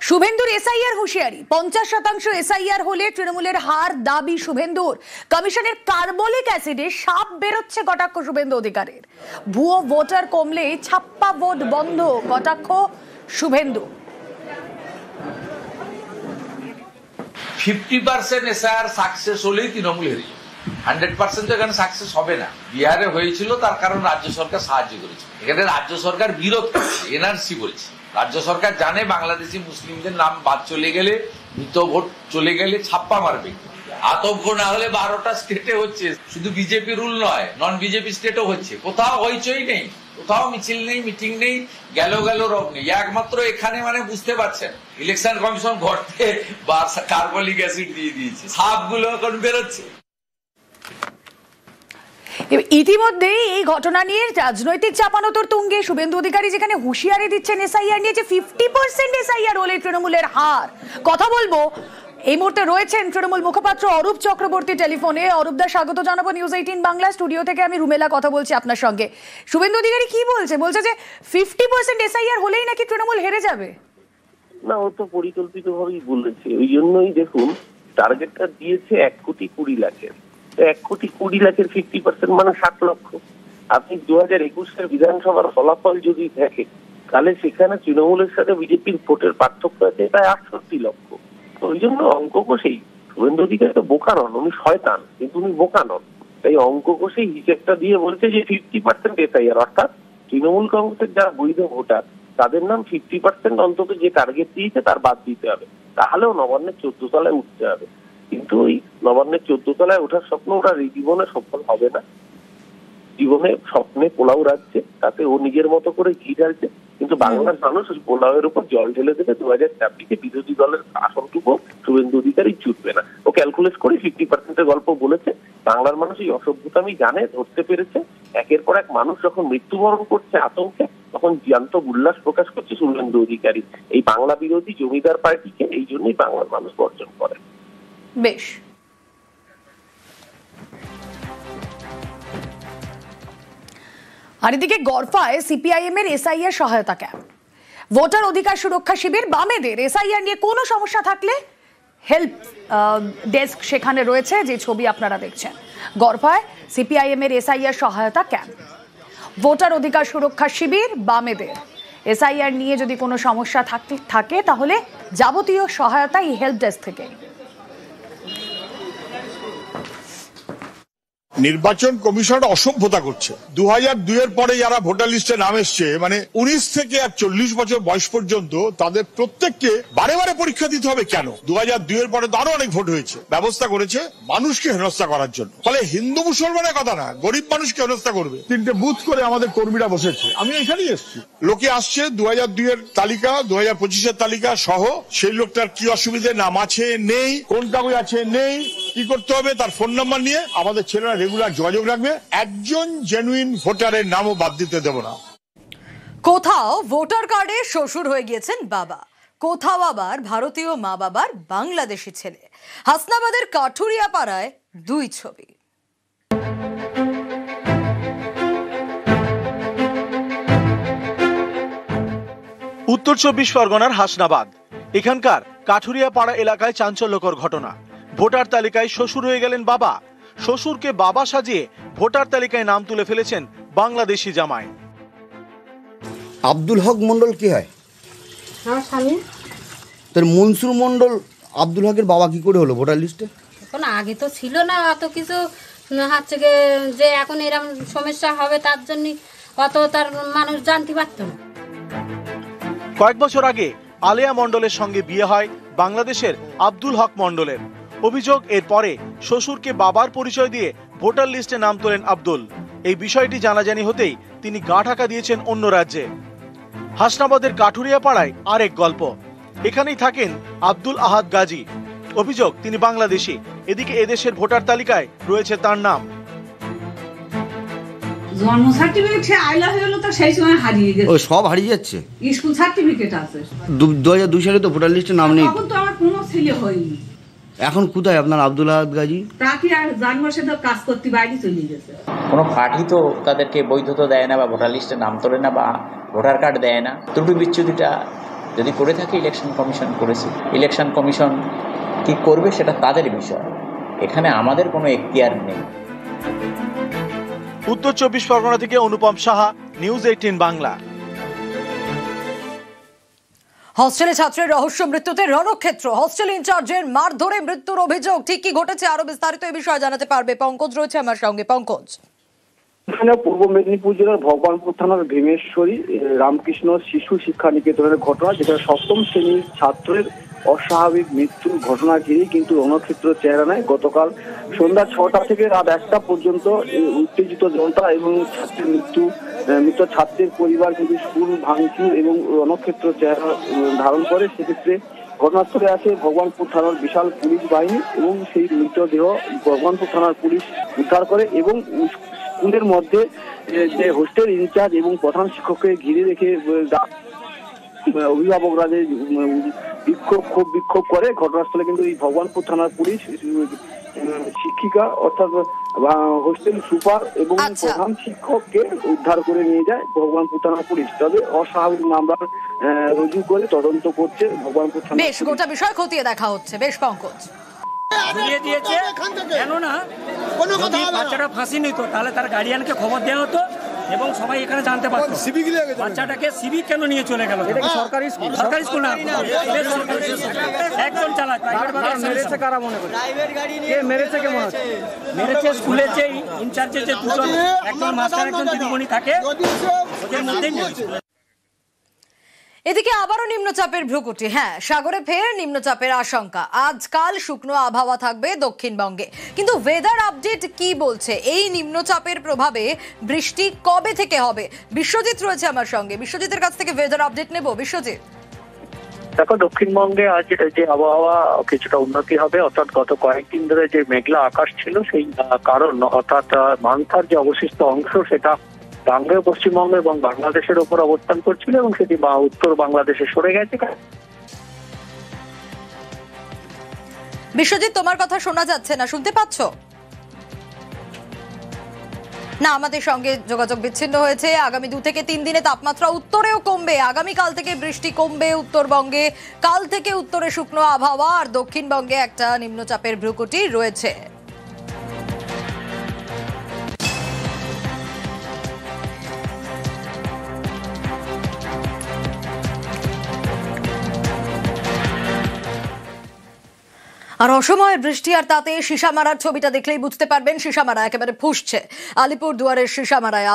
শুভেন্দুর এসআইআর হুঁশিয়ারি, 50% এসআইআর হলে তৃণমূলের হার দাবি শুভেন্দুর। কমিশনের কার্বলিক অ্যাসিডে সাপ বেরোচ্ছে কটাক্ষ শুভেন্দু অধিকারের। ভুয়ো ভোটার কমলে ছাপ্পা ভোট বন্ধ কটাক্ষ শুভেন্দু। 50% এসআইআর সাকসেস হলেই তৃণমূলের 100% এখানে সাকসেস হবে না। বিহারে হয়েছিল, তার কারণ রাজ্য সরকার সাহায্য করেছে। এখানে রাজ্য সরকার বিরোধ করছে, এনআরসি বলছে। রাজ্য সরকার জানে বাংলাদেশি মুসলিমদের নাম বাদ চলে গেলে, মৃত ভোট চলে গেলে ছাপ্পা মারবে। আতঙ্ক না হলে 12টা স্টেটে হচ্ছে, শুধু বিজেপি রুল নয়, নন বিজেপি স্টেটও হচ্ছে। কোথাও হইচই নেই, কোথাও মিছিল নেই, মিটিং নেই, গেল রব নেই। একমাত্র এখানে মানে বুঝতে পারছেন, ইলেকশন কমিশন ঘরতে বা কার্বলিক অ্যাসিড দিয়ে দিয়েছে, সাপগুলো এখন বেরোচ্ছে। ইতিমধ্যে এই ঘটনা নিয়ে রাজনৈতিক চাপানোতর তুঙ্গে। শুভেন্দু অধিকারী যেখানে হুঁশিয়ারি দিচ্ছেন এসআইআর নিয়ে, যে 50% এসআইআর হলে তৃণমূলের হার। কথা বলবো, এই মুহূর্তে রয়েছেন তৃণমূল মুখপাত্র অরূপ চক্রবর্তী টেলিফোনে। অরূপদা, স্বাগত জানাবো নিউজ 18 বাংলা স্টুডিও থেকে। আমি রুমেলা কথা বলছি আপনার সঙ্গে। শুভেন্দু অধিকারী কি বলছে? বলছে যে 50% এসআইআর হলেই নাকি তৃণমূল হেরে যাবে। না, ও তো পরিকল্পিতভাবেই বলেছে। ওই জন্যই দেখুন টার্গেটটা দিয়েছে 1,20,00,000 1,20,00,000 50% মানে 60 লক্ষ। আপনি 2021-এর বিধানসভার ফলাফল যদি দেখেন, তাহলে সেখানে তৃণমূলের সাথে বিজেপির ভোটের পার্থক্য আছে প্রায় 68 লক্ষ। তো ওই জন্য অঙ্ক কষেই শুভেন্দু অধিকারী তো বোকা নন, উনি শয়তান, কিন্তু উনি বোকা নন। তাই অঙ্ক কষেই হিসেবটা দিয়ে বলছে যে 50% এসআইআর, অর্থাৎ তৃণমূল কংগ্রেসের যারা বৈধ ভোটার তাদের নাম 50% অন্তত যে টার্গেট দিয়েছে তার বাদ দিতে হবে, তাহলেও নবান্নের 14 তলায় উঠতে হবে। কিন্তু ওই নবান্নের 14 তলায় ওঠার স্বপ্ন ওরা জীবনে সফল হবে না। জীবনে স্বপ্নে পোলাও রাখছে, তাতে ও নিজের মতো করে ঘি ঢালছে, কিন্তু বাংলার মানুষ ওই পোলাওয়ের উপর জল ঢেলে দেবে। 2024-এ বিরোধী দলের আসনটুকু শুভেন্দু অধিকারী জুটবে না। ও ক্যালকুলেট করে 50%-এর গল্প বলেছে। বাংলার মানুষ এই অসভ্যতামি জানে, ধরতে পেরেছে। একের পর এক মানুষ যখন মৃত্যুবরণ করছে আতঙ্কে, তখন জ্যান্ত উল্লাস প্রকাশ করছে শুভেন্দু অধিকারী। এই বাংলা বিরোধী জমিদার পার্টিকে এই জন্যই বাংলার মানুষ বর্জন করে। বেশ, আর এদিকে গড়ফায় সিপিআইএম এর এসআইআর সহায়তা ক্যাম্প, ভোটার অধিকার সুরক্ষা শিবির। বামেদের এসআইআর নিয়ে কোনো সমস্যা থাকলে হেল্প ডেস্ক সেখানে রয়েছে, যে ছবি আপনারা দেখছেন। গড়ফায় সিপিআইএম এর এসআইআর সহায়তা ক্যাম্প, ভোটার অধিকার সুরক্ষা শিবির বামেদের। এসআইআর নিয়ে যদি কোনো সমস্যা থাকে তাহলে যাবতীয় সহায়তা এই হেল্প ডেস্ক থেকে। নির্বাচন কমিশন অসভ্যতা করছে। 2002-এর পরে যারা ভোটার লিস্টে নাম এসছে, মানে 19 থেকে 40 বছর বয়স পর্যন্ত, তাদের প্রত্যেককে বারে বারে পরীক্ষা দিতে হবে কেন? 2002-এর পরে তো আরো অনেক ভোট হয়েছে। ব্যবস্থা করেছে মানুষকে হেনস্থা করার জন্য। ফলে হিন্দু মুসলমানের কথা না, গরিব মানুষকে হেনস্থা করবে। 3টে বুথ করে আমাদের কর্মীরা বসেছে, আমি এখানেই এসেছি। লোকে আসছে 2002-এর তালিকা, 2025-এর তালিকা সহ, সেই লোকটার কি অসুবিধে, নাম আছে নেই, কোন কাগজ আছে নেই, কি করতে হবে, তার ফোন নাম্বার নিয়ে আমাদের ছেলেরা রেগুলার যোগাযোগ রাখবে। একজন জেনুইন ভোটারের নামও বাদ দিতে দেব না। কোথাও ভোটার কার্ডে শ্বশুর হয়ে গিয়েছেন বাবা, কোথাও আবার ভারতীয় মা বাবার বাংলাদেশি ছেলে। হাসনাবাদের কাঠুরিয়া পাড়ায় দুই ছবি। উত্তর 24 পরগনার হাসনাবাদ, এখানকার কাঠুরিয়া পাড়া এলাকায় চাঞ্চল্যকর ঘটনা। ভোটার তালিকায় শ্বশুর হয়ে গেলেন বাবা, শ্বশুরকে বাবা সাজিয়ে ভোটার তালিকায় নাম তুলে ফেলেছেন বাংলাদেশি জামাই। আব্দুল হক মন্ডল কি হয়? আমার স্বামী। তোর মনসুর মন্ডল আব্দুল হকের বাবা কি করে হলো ভোটার লিস্টে? এখন আগে তো ছিল না অত কিছু, হচ্ছে যে এখন এরকম সমস্যা হবে তার জন্য অত তার মানুষ জানতে পারত না। কয়েক বছর আগে আলেয়া মন্ডলের সঙ্গে বিয়ে হয় বাংলাদেশের আব্দুল হক মন্ডলের। অভিযোগ, এরপরে শ্বশুরকে বাবার পরিচয় দিয়ে ভোটার লিস্টে নাম তোলেন আব্দুল। এই বিষয়টি জানাজানি হতেই তিনি গা ঢাকা দিয়েছেন অন্য রাজ্যে। হাসনাবাদের কাঠুরিয়া পাড়ায় আরেক গল্প। এখানেই থাকেন আব্দুল আহাদ গাজী। অভিযোগ, তিনি বাংলাদেশি, এদিকে এদেশের ভোটার তালিকায় রয়েছে তার নাম। জন্ম সার্টিফিকেট সে আইলা হয়ে গেল তো সেই সময় হারিয়ে গেছে। ও সব হারিয়ে যাচ্ছে। স্কুল সার্টিফিকেট আছে। 2002 সালে তো ভোটার লিস্টে নাম নেই। তখন তো আমার কোনো ছেলে হয়নি। এখন কোথায় আপনার আব্দুল আহাদ গাজী? তাকে আর জানমাসে তো কাজ করতে বাইরে চলে গেছে। কোনো পার্টি তো তাদেরকে বৈধতা দেয় না, বা ভোটার লিস্টে নাম তোলে না, বা ভোটার কার্ড দেয় না। ত্রুটি বিচ্যুতিটা যদি করে থাকে ইলেকশন কমিশন করেছে, ইলেকশন কমিশন কি করবে সেটা তাদের বিষয়, এখানে আমাদের কোনো এখতিয়ার নেই। উত্তর 24 পরগনা থেকে অনুপম সাহা, নিউজ 18 বাংলা। হস্টেলে ছাত্রের রহস্য মৃত্যুতে রণক্ষেত্র, হস্টেল ইনচার্জের মারধরে মৃত্যুর অভিযোগ, ঠিক কি ঘটেছে আরো বিস্তারিত এই বিষয়ে জানাতে পারবে পঙ্কজ রয়েছে আমার সঙ্গে। পঙ্কজ, পূর্ব মেদিনীপুর জেলার ভগবানপুর থানার ভীমেশ্বরী রামকৃষ্ণ শিশু শিক্ষা নিকেতনের ঘটনা, যেখানে 7ম শ্রেণীর ছাত্রের অস্বাভাবিক মৃত্যুর ঘটনা ঘিরেই কিন্তু রণক্ষেত্র চেহারা নেয়। গতকাল সন্ধ্যা 6টা থেকে রাত 1টা পর্যন্ত উত্তেজিত জনতা এবং ছাত্রের মৃত ছাত্রের পরিবার কিন্তু স্কুল ভাঙচুর এবং রণক্ষেত্র চেহারা ধারণ করে। সেক্ষেত্রে ঘটনাস্থলে আসে ভগবানপুর থানার বিশাল পুলিশ বাহিনী এবং সেই মৃতদেহ ভগবানপুর থানার পুলিশ উদ্ধার করে এবং স্কুলের মধ্যে যে হোস্টেল ইনচার্জ এবং প্রধান শিক্ষককে ঘিরে রেখে অভিভাবকরা যে বিক্ষোভ করে, ঘটনাস্থলে কিন্তু এই ভগবানপুর থানার পুলিশ শিক্ষিকা অর্থাৎ হোস্টেল সুপার এবং প্রধান শিক্ষককে উদ্ধার করে নিয়ে যায় ভগবানপুর থানার পুলিশ। তবে অস্বাভাবিক মামলা রুজু করে তদন্ত করছে ভগবানপুর থানা। বেশ, গোটা বিষয় খতিয়ে দেখা হচ্ছে। বেশ পঙ্কজ, ঝুলিয়ে দিয়েছে কেননা যদি বাচ্চাটা ফাঁসি নিত তাহলে তার গার্ডিয়ানকে খবর দেওয়া হতো এবং সবাই এখানে জানতে পারতো বাচ্চাটাকে সিভিক কেন নিয়ে চলে গেল। সরকারি স্কুল না, একজন চালাক। মেরেছে কারা মনে করে? মেরেছে কে মনে হচ্ছে? মেরেছে স্কুলের যে ইনচার্জের যে দুজন, একজন মাস্টার একজন দিদিমণি থাকে, ওদের মধ্যেই মেরেছে। এদিকে আবারও নিম্নচাপের ভ্রুকুটি, হ্যাঁ সাগরে ফের নিম্নচাপের আশঙ্কা। আজকাল শুকনো আবহাওয়া থাকবে দক্ষিণবঙ্গে, কিন্তু ওয়েদার আপডেট কি বলছে? এই নিম্নচাপের প্রভাবে বৃষ্টি কবে থেকে হবে? বিশ্বজিৎ রয়েছে আমার সঙ্গে, বিশ্বজিতের কাছ থেকে ওয়েদার আপডেট নেব। বিশ্বজিৎ, দেখো, দক্ষিণবঙ্গে আজ যে আবহাওয়া কিছুটা উন্নতি হবে, অর্থাৎ গত কয়েকদিন ধরে যে মেঘলা আকাশ ছিল সেই কারণ অর্থাৎ মানথার যে অবশিষ্ট অংশ সেটা বাংলা, পশ্চিমবঙ্গ এবং বাংলাদেশের উপর অবস্থান করছিল এবং সেটি উত্তর বাংলাদেশে সরে গেছে। বিশ্বজিৎ, তোমার কথা শোনা যাচ্ছে না, শুনতে পাচ্ছ না? আমাদের সঙ্গে যোগাযোগ বিচ্ছিন্ন হয়েছে। আগামী 2 থেকে 3 দিনে তাপমাত্রা উত্তরেও কমবে। আগামীকাল থেকে বৃষ্টি কমবে উত্তরবঙ্গে, কাল থেকে উত্তরে শুকনো আবহাওয়া, আর দক্ষিণবঙ্গে একটা নিম্নচাপের ভ্রুকুটি রয়েছে। আর অসময়ের বৃষ্টি আর তাতে সীসামারার ছবিটা দেখলেই বুঝতে পারবেন সীসামারা একেবারে ফুঁসছে। আলিপুর দুয়ারের সীসামারায়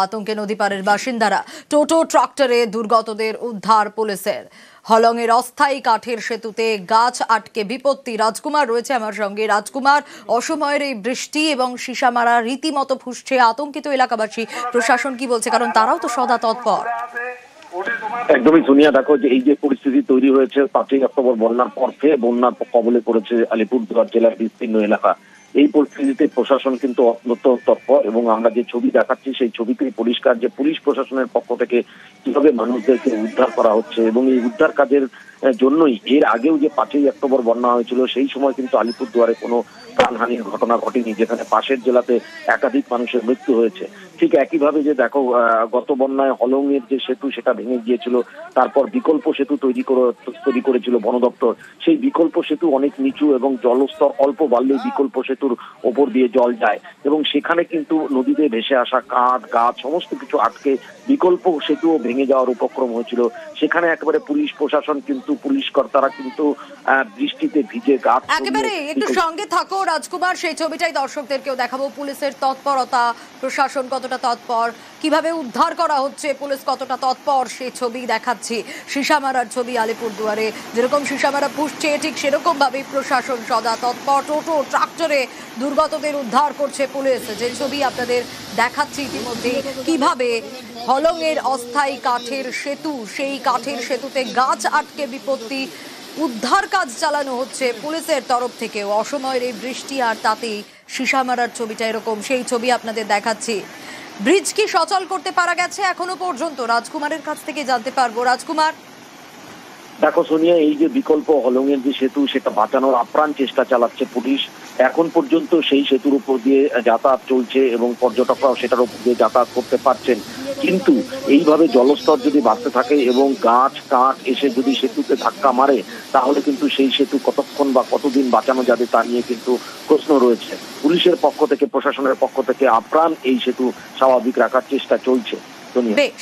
আতঙ্কে নদী পারের বাসিন্দারা। টোটো ট্রাক্টরে দুর্গতদের উদ্ধার পুলিশের। হলংয়ের অস্থায়ী কাঠের সেতুতে গাছ আটকে বিপত্তি। রাজকুমার রয়েছে আমার সঙ্গে। রাজকুমার, অসময়ের এই বৃষ্টি এবং সীসামারা রীতিমতো ফুঁসছে, আতঙ্কিত এলাকাবাসী। প্রশাসন কি বলছে? কারণ তারাও তো সদা তৎপর। একদমই সোনিয়া, দেখো যে এই যে পরিস্থিতি তৈরি হয়েছে 5ই অক্টোবর বন্যার পর থেকে, বন্যার কবলে পড়েছে আলিপুরদুয়ার জেলার বিস্তীর্ণ এলাকা। এই পরিস্থিতিতে প্রশাসন কিন্তু অত্যন্ত তৎপর এবং আমরা যে ছবি দেখাচ্ছি সেই ছবিতেই পরিষ্কার যে পুলিশ প্রশাসনের পক্ষ থেকে কিভাবে মানুষদেরকে উদ্ধার করা হচ্ছে এবং এই উদ্ধার কাজের জন্যই এর আগেও যে 5ই অক্টোবর বন্যা হয়েছিল সেই সময় কিন্তু আলিপুরদুয়ারে কোনো প্রাণহানির ঘটনা ঘটেনি, যেখানে পাশের জেলাতে একাধিক মানুষের মৃত্যু হয়েছে। ঠিক একইভাবে যে দেখো গত বন্যায় হলংয়ের যে সেতু সেটা ভেঙে গিয়েছিল, তারপর বিকল্প সেতু তৈরি করেছিল বন দপ্তর। সেই বিকল্প সেতু অনেক নিচু এবং জলস্তর অল্প বাড়লেই বিকল্প সেতুর ওপর দিয়ে জল যায় এবং সেখানে কিন্তু নদীতে ভেসে আসা কাঠ গাছ সমস্ত কিছু আটকে বিকল্প সেতুও ভেঙে যাওয়ার উপক্রম হয়েছিল। সেখানে একেবারে পুলিশ প্রশাসন কিন্তু পুলিশ কর্তারা কিন্তু বৃষ্টিতে ভিজে গাছ। একেবারে একটু সঙ্গে থাকো রাজকুমার, সেই ছবিটাই দর্শকদেরকেও দেখাবো। পুলিশের তৎপরতা, প্রশাসন কতটা তৎপর, কিভাবে উদ্ধার করা হচ্ছে, পুলিশ কতটা তৎপর সেই ছবি দেখাচ্ছি। সীসামারার ছবি আলিপুরদুয়ারে যেরকম সীসামারা পুষছে ঠিক সেরকম ভাবে প্রশাসন সদা তৎপর। টোটো ট্রাক্টরে দুর্গতদের উদ্ধার করছে পুলিশ, যে ছবি আপনাদের দেখাচ্ছি ইতিমধ্যে। কিভাবে হলংয়ের অস্থায়ী কাঠের সেতু, সেই কাঠের সেতুতে গাছ আটকে বিপত্তি, উদ্ধার কাজ চালানো হচ্ছে পুলিশের তরফ থেকেও। অসময়ের এই বৃষ্টি আর তাতেই সীসামারার ছবিটা এরকম, সেই ছবি আপনাদের দেখাচ্ছি। ব্রিজ কি সচল করতে পারা গেছে এখনো পর্যন্ত? রাজকুমারের কাছ থেকে জানতে পারবো। রাজকুমার, দেখো সোনিয়া, এই যে বিকল্প হলংয়ের যে সেতু সেটা বাঁচানোর আপ্রাণ চেষ্টা চালাচ্ছে পুলিশ। এখন পর্যন্ত সেই সেতুর উপর দিয়ে যাতায়াত চলছে এবং পর্যটকরাও সেটার উপর দিয়ে যাতায়াত করতে পারছেন। কিন্তু এইভাবে জলস্তর যদি বাড়তে থাকে এবং গাছ কাঠ এসে যদি সেতুতে ধাক্কা মারে, তাহলে কিন্তু সেই সেতু কতক্ষণ বা কতদিন বাঁচানো যাবে তা নিয়ে কিন্তু প্রশ্ন রয়েছে। পুলিশের পক্ষ থেকে, প্রশাসনের পক্ষ থেকে আপ্রাণ এই সেতু স্বাভাবিক রাখার চেষ্টা চলছে। বেশ।